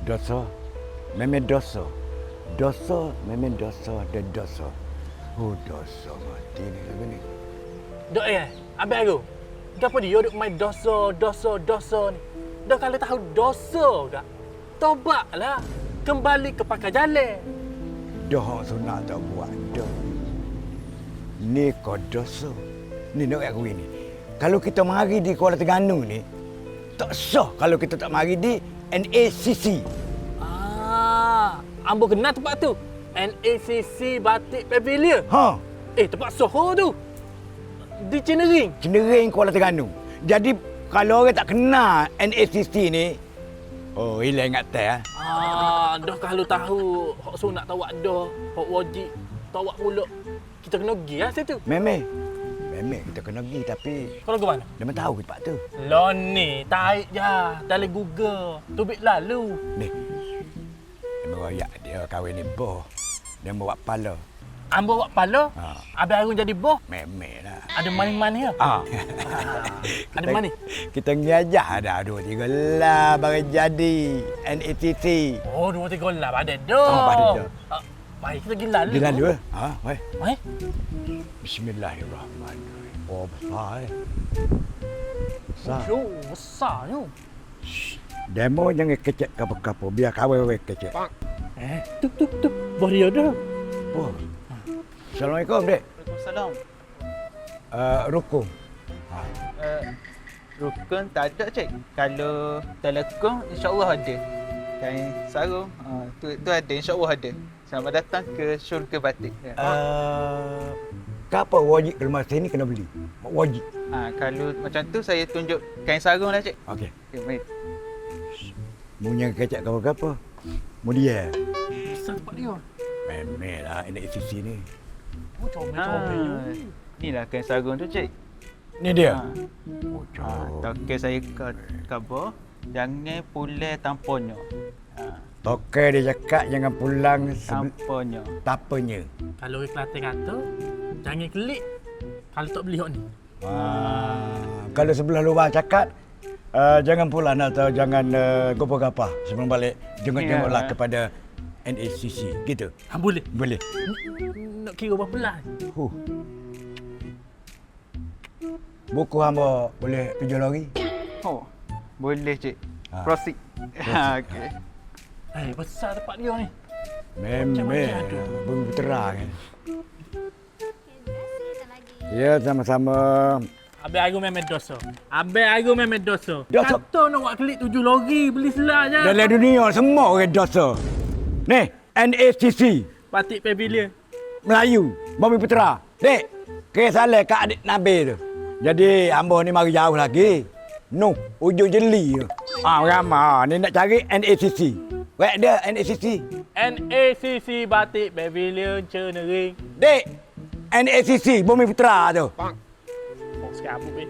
Dosa. Memang dosa. Dosa memang dosa dan dosa. Oh, dosa mati ni lagu ni. Dok abang aku. Kenapa dia duk main dosa ni? Dah kalau tahu dosa dah. Tobatlah. Kembali ke pakai jalan. Dah hang sunat tak buat dah. Ni kau dosa. Ni nak aku ini. Kalau kita mari di Kuala Terengganu ni, tak sah kalau kita tak mari di NACC. Ambo kenal tempat tu. NACC Batik Pavilion. Ha, Tempat Soho tu. Di Cenering. Cenering Kuala Terengganu. Jadi kalau orang tak kenal NACC ni, oh hilang ingatan Dah kalau tahu hok sunat tawak dah, hok wajib tawak pula. Kita kena pergi situ. Memang kita kena pergi tapi Kau ke mana? dia tahu tempat tu. Lon ni, tarik je dalam Google. Tubik lalu. Ni. Dia royak dia kahwin ni boh. Dia bawa pala. Ambo buat pala. Abang Arun jadi boh. Memang lah. Ada manis-manis ya? Ada manis. Kita ngajah dah 2-3 lah baru jadi NACC. Oh, 2-3 lah badan dah. Badan dah. Baik, kita pergi lalu. Dia lalu baik. Baik. Bismillahirrahmanirrahim. Oh, besar Besar. Yo, besar yo. Demo jangan kecek kapur-kapur. Biar kawan-kawan kecek. Tu. Boleh ada. Oh. Assalamualaikum, Dek. Waalaikumsalam. Rukun. Rukun tak ada, Cik. Kalau telekong, insya-Allah ada. Kain sarung, tu ada, insya-Allah ada. Selamat datang ke Syurga Batik. Kenapa wajib kalau masa ni kena beli? Wajib. Kalau macam tu, saya tunjuk kain sarung lah, Cik. Okey. Okay, baik. Mu yang kecek kapur-kapur. Mu dia. Besar tempat dia. Memang lah NACC ni. Oh, comel-comel. Inilah kain sarung tu, Cik. Ni dia. Oh, Oh, Toke saya khabar, jangan pulai tamponyo. Tokai dia cakap jangan pulang Tamponyo. tapanya. Kalau orang Kelantan kata, jangan klik kalau tak beli hok ni. Kalau sebelah luar cakap, jangan pulang atau jangan gopo-gapa sebelum balik. Jenguk-jenguklah kepada NACC. Gitu. Boleh. Boleh. Nak kira berapa belas? Buku hamba boleh tujuh lori. Oh, boleh, Cik. Ah. Proceed. Okey. Besar tempat dia ni. Memang. Macam-macam ada. Bumi putera kan. Ya, sama-sama. Abang Arun memang dosa. Abang Arun memang dosa. Dosa? Kata nak buat klik 7 lori, beli selah je. Dalam dunia semua orang dosa. Ni, NACC. Batik Pavilion. Melayu, Bumi Putera. Dek, kira salah kat adik Nabi tu. Jadi, hamba ni mari jauh lagi. No, ujung jeli tu. Ramah. Ni nak cari NACC. Wek dia, NACC. NACC Batik Pavilion Cenering. Dek, NACC, Bumi Putera tu. Oh, sekarang apa,